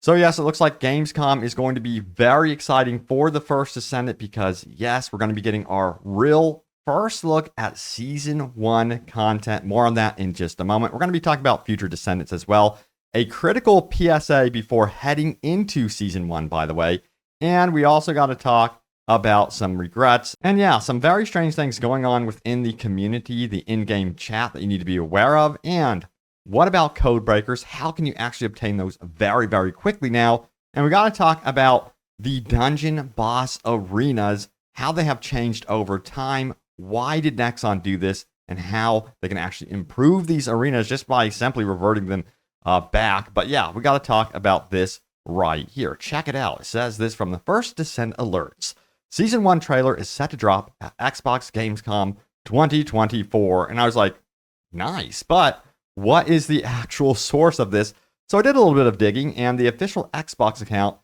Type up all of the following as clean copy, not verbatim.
So yes, it looks like Gamescom is going to be very exciting for the First Descendant because yes, we're going to be getting our real first look at Season 1 content. More on that in just a moment. We're going to be talking about future Descendants as well. A critical PSA before heading into Season 1, by the way. And we also got to talk about some regrets. And yeah, some very strange things going on within the community, the in-game chat that you need to be aware of. And what about code breakers? How can you actually obtain those very, very quickly now? And we got to talk about the dungeon boss arenas, how they have changed over time. Why did Nexon do this? And how they can actually improve these arenas just by simply reverting them back. But yeah, we got to talk about this right here. Check it out. It says this from the First Descent alerts. Season 1 trailer is set to drop at Xbox Gamescom 2024. And I was like, nice. But what is the actual source of this? So I did a little bit of digging, and the official Xbox account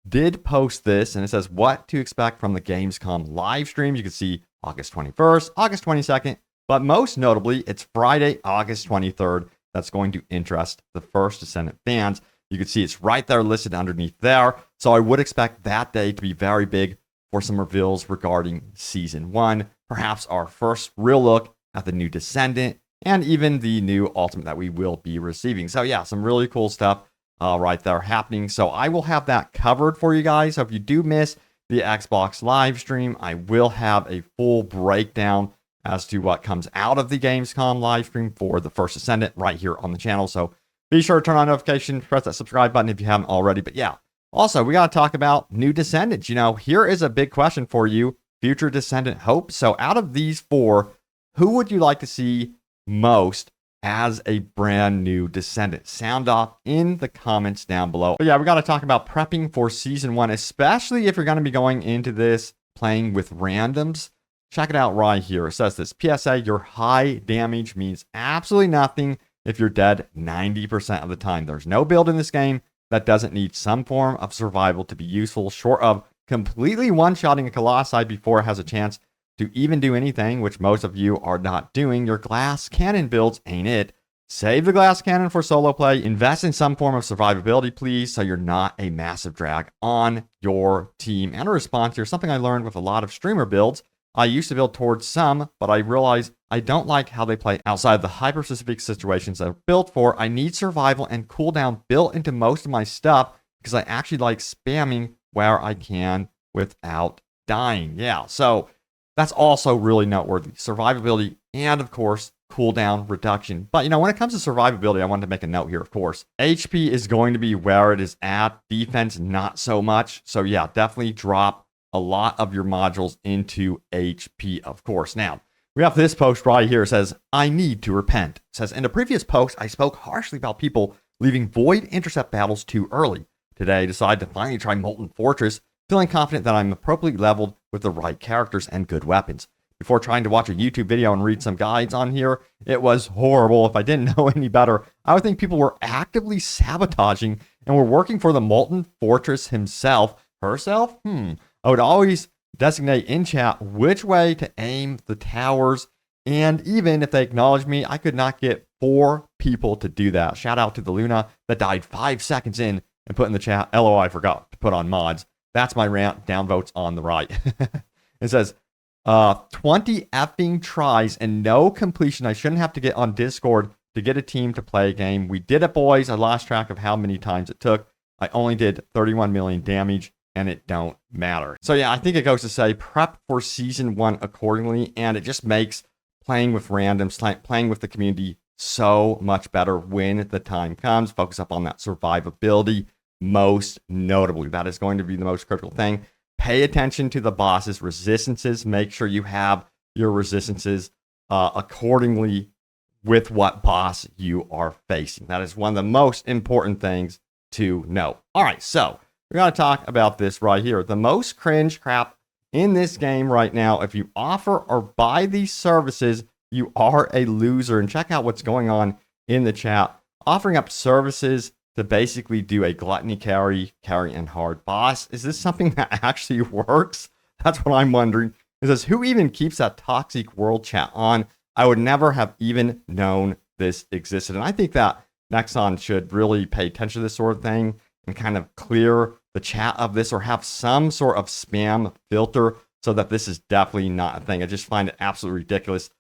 did post this, and it says what to expect from the Gamescom live stream. You can see August 21st, August 22nd, but most notably, it's Friday, August 23rd. That's going to interest the First Descendant fans. You can see it's right there listed underneath there. So I would expect that day to be very big for some reveals regarding Season 1, perhaps our first real look at the new Descendant, and even the new Ultimate that we will be receiving. So yeah, some really cool stuff right there happening. So I will have that covered for you guys. So if you do miss the Xbox live stream, I will have a full breakdown as to what comes out of the Gamescom live stream for the First Descendant right here on the channel. So be sure to turn on notifications, press that subscribe button if you haven't already. But yeah, also we got to talk about new Descendants. You know, here is a big question for you, future Descendant hope. So out of these four, who would you like to see most as a brand new Descendant? Sound off in the comments down below. But yeah, we got to talk about prepping for Season 1, especially if you're going to be going into this playing with randoms. Check it out right here. It says this, PSA, your high damage means absolutely nothing if you're dead 90% of the time. There's no build in this game that doesn't need some form of survival to be useful, short of completely one-shotting a Colossi before it has a chance to even do anything, which most of you are not doing. Your glass cannon builds ain't it. Save the glass cannon for solo play. Invest in some form of survivability, please, so you're not a massive drag on your team. And a response here, something I learned with a lot of streamer builds. I used to build towards some, but I realized I don't like how they play outside of the hyper-specific situations they're built for. I need survival and cooldown built into most of my stuff because I actually like spamming where I can without dying. Yeah, so that's also really noteworthy. Survivability and, of course, cooldown reduction. But, you know, when it comes to survivability, I wanted to make a note here, of course. HP is going to be where it is at. Defense, not so much. So, yeah, definitely drop a lot of your modules into HP, of course. Now, we have this post right here. It says, I need to repent. It says, in a previous post, I spoke harshly about people leaving Void Intercept battles too early. Today, I decided to finally try Molten Fortress, feeling confident that I'm appropriately leveled with the right characters and good weapons. Before trying to watch a YouTube video and read some guides on here, it was horrible. If I didn't know any better, I would think people were actively sabotaging and were working for the Molten Fortress herself. I would always designate in chat which way to aim the towers, and even if they acknowledged me, I could not get 4 people to do that. Shout out to the Luna that died 5 seconds in and put in the chat, LOL, I forgot to put on mods. That's my rant. Downvotes on the right. It says, 20 effing tries and no completion. I shouldn't have to get on Discord to get a team to play a game. We did it, boys. I lost track of how many times it took. I only did 31 million damage, and it don't matter. So yeah, I think it goes to say prep for Season 1 accordingly, and it just makes playing with randoms, playing with the community so much better when the time comes. Focus up on that survivability. Most notably, that is going to be the most critical thing. Pay attention to the boss's resistances. Make sure you have your resistances accordingly with what boss you are facing. That is one of the most important things to know. All right, so we're going to talk about this right here. The most cringe crap in this game right now, if you offer or buy these services, you are a loser. And check out what's going on in the chat. Offering up services to basically do a gluttony carry and hard boss. Is this something that actually works? That's what I'm wondering. It says, who even keeps that toxic world chat on? I would never have even known this existed. And I think that Nexon should really pay attention to this sort of thing. and kind of clear the chat of this or have some sort of spam filter so that this is definitely not a thing. I just find it absolutely ridiculous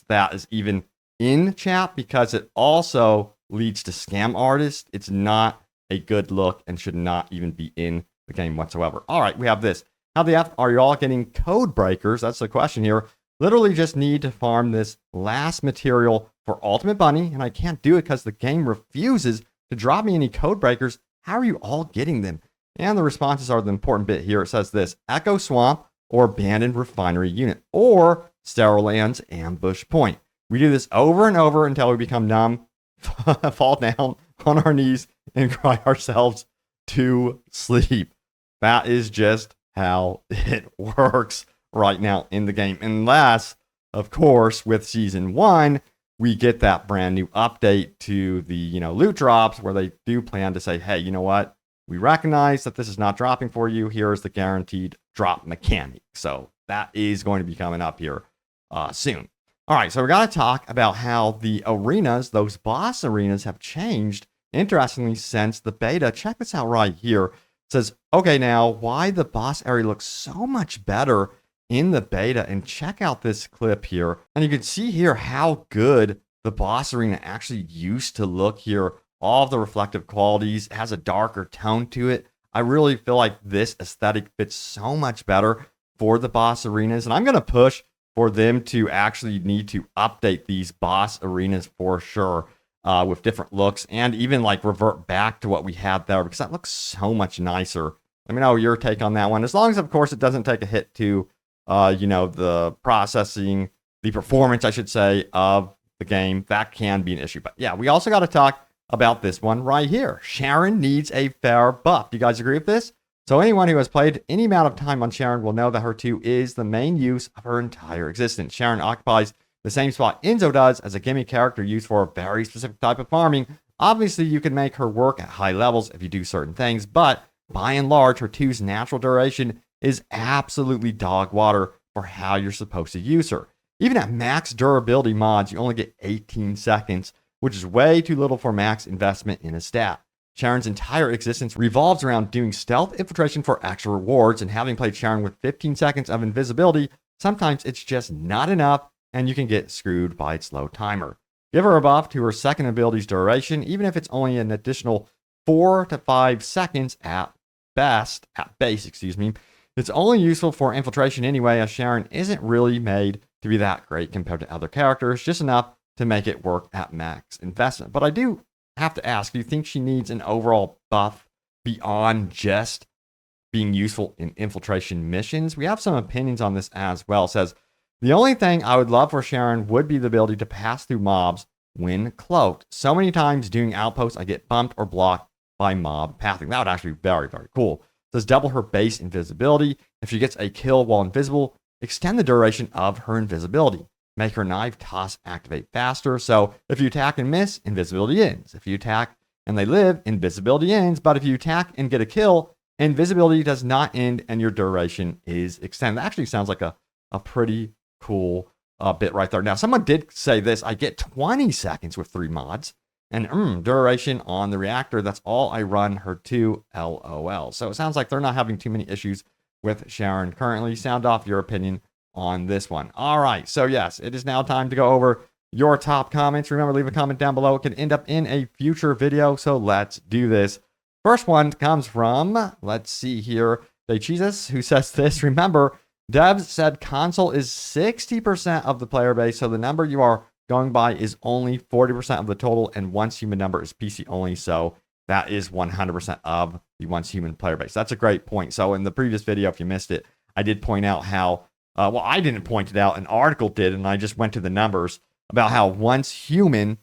that is even in chat because it also leads to scam artists. It's not a good look and should not even be in the game whatsoever. All right, we have this. How the F are you all getting code breakers? That's the question here. Literally just need to farm this last material for Ultimate Bunny, and I can't do it because the game refuses to drop me any code breakers. How are you all getting them? And the responses are the important bit here. It says this: Echo Swamp or Abandoned Refinery Unit or Sterile Lands Ambush Point. We do this over and over until we become numb, fall down on our knees, and cry ourselves to sleep. That is just how it works right now in the game. Unless, of course, with Season 1, we get that brand new update to the loot drops where they do plan to say, hey, you know what? We recognize that this is not dropping for you. Here's the guaranteed drop mechanic. So that is going to be coming up here soon. All right, so we're going to talk about how the arenas, those boss arenas, have changed, interestingly, since the beta. Check this out right here. It says, okay, now, why the boss area looks so much better in the beta. And check out this clip here. And you can see here how good the boss arena actually used to look here. All of the reflective qualities, has a darker tone to it. I really feel like this aesthetic fits so much better for the boss arenas. And I'm going to push for them to actually need to update these boss arenas for sure with different looks and even like revert back to what we had there because that looks so much nicer. Let me know your take on that one. As long as, of course, it doesn't take a hit to, the processing, the performance, I should say, of the game. That can be an issue. But yeah, we also got to talk about this one right here. Sharen needs a fair buff. Do you guys agree with this? So anyone who has played any amount of time on Sharen will know that her 2 is the main use of her entire existence. Sharen occupies the same spot Enzo does as a gimmick character used for a very specific type of farming. Obviously, you can make her work at high levels if you do certain things, but by and large, her 2's natural duration is absolutely dog water for how you're supposed to use her. Even at max durability mods, you only get 18 seconds, which is way too little for max investment in a stat. Sharen's entire existence revolves around doing stealth infiltration for extra rewards, and having played Sharen with 15 seconds of invisibility, sometimes it's just not enough, and you can get screwed by its low timer. Give her a buff to her second ability's duration, even if it's only an additional 4 to 5 seconds at base. It's only useful for infiltration anyway, as Sharen isn't really made to be that great compared to other characters, just enough to make it work at max investment. But I do have to ask, do you think she needs an overall buff beyond just being useful in infiltration missions? We have some opinions on this as well. It says, the only thing I would love for Sharen would be the ability to pass through mobs when cloaked. So many times doing outposts, I get bumped or blocked by mob pathing. That would actually be very, very cool. It says double her base invisibility. If she gets a kill while invisible, extend the duration of her invisibility. Make her knife toss activate faster. So if you attack and miss, invisibility ends. If you attack and they live, invisibility ends. But if you attack and get a kill, invisibility does not end and your duration is extended. That actually sounds like a pretty cool bit right there. Now, someone did say this. I get 20 seconds with 3 mods. And duration on the reactor, that's all I run her to, LOL. So it sounds like they're not having too many issues with Sharen currently. Sound off your opinion on this one. All right, so yes, it is now time to go over your top comments. Remember, leave a comment down below. It can end up in a future video, so let's do this. First one comes from, let's see here, Jesus, who says this. Remember, devs said console is 60% of the player base, so the number you are going by is only 40% of the total, and once human number is PC only, so that is 100% of the once human player base. That's a great point. So in the previous video, if you missed it, I did point out how well, I didn't point it out. An article did, and I just went to the numbers about how Once Human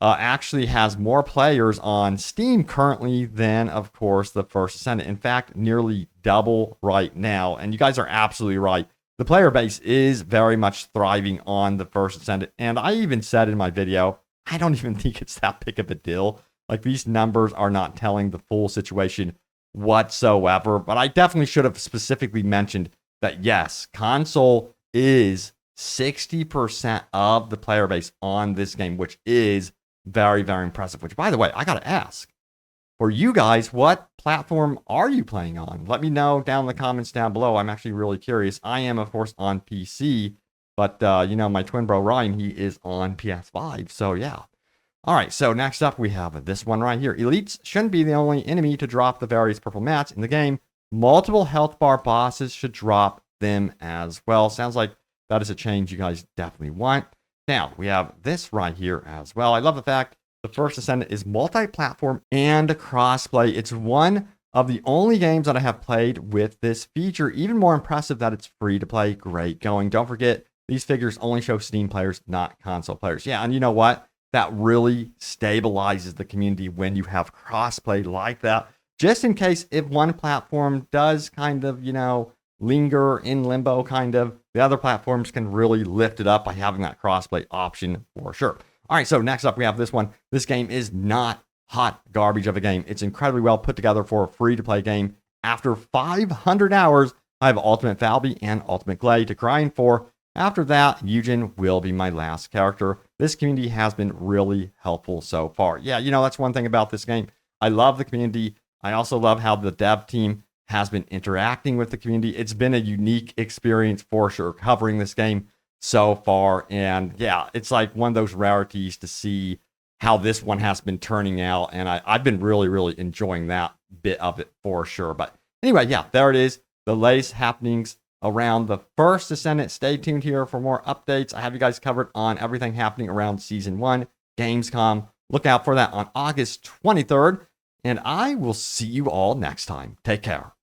actually has more players on Steam currently than, of course, the First Descendant. In fact, nearly double right now. And you guys are absolutely right. The player base is very much thriving on the First Descendant. And I even said in my video, I don't even think it's that big of a deal. Like, these numbers are not telling the full situation whatsoever. But I definitely should have specifically mentioned that yes, console is 60% of the player base on this game, which is very, very impressive. Which, by the way, I got to ask, for you guys, what platform are you playing on? Let me know down in the comments down below. I'm actually really curious. I am, of course, on PC, but you know, my twin bro Ryan, he is on PS5. So yeah. All right, so next up we have this one right here. Elites shouldn't be the only enemy to drop the various purple mats in the game. Multiple health bar bosses should drop them as well. Sounds like that is a change you guys definitely want. Now, we have this right here as well. I love the fact the First Descendant is multi-platform and crossplay. It's one of the only games that I have played with this feature. Even more impressive that it's free to play. Great going. Don't forget, these figures only show Steam players, not console players. Yeah, and you know what? That really stabilizes the community when you have crossplay like that. Just in case if one platform does kind of, you know, linger in limbo, kind of, the other platforms can really lift it up by having that crossplay option for sure. All right, so next up we have this one. This game is not hot garbage of a game. It's incredibly well put together for a free-to-play game. After 500 hours, I have Ultimate Falby and Ultimate Glay to grind for. After that, Eugen will be my last character. This community has been really helpful so far. Yeah, you know, that's one thing about this game. I love the community. I also love how the dev team has been interacting with the community. It's been a unique experience for sure covering this game so far. And yeah, it's like one of those rarities to see how this one has been turning out. And I've been really enjoying that bit of it for sure. But anyway, yeah, there it is. The latest happenings around the First Descendant. Stay tuned here for more updates. I have you guys covered on everything happening around Season 1, Gamescom. Look out for that on August 23rd. And I will see you all next time. Take care.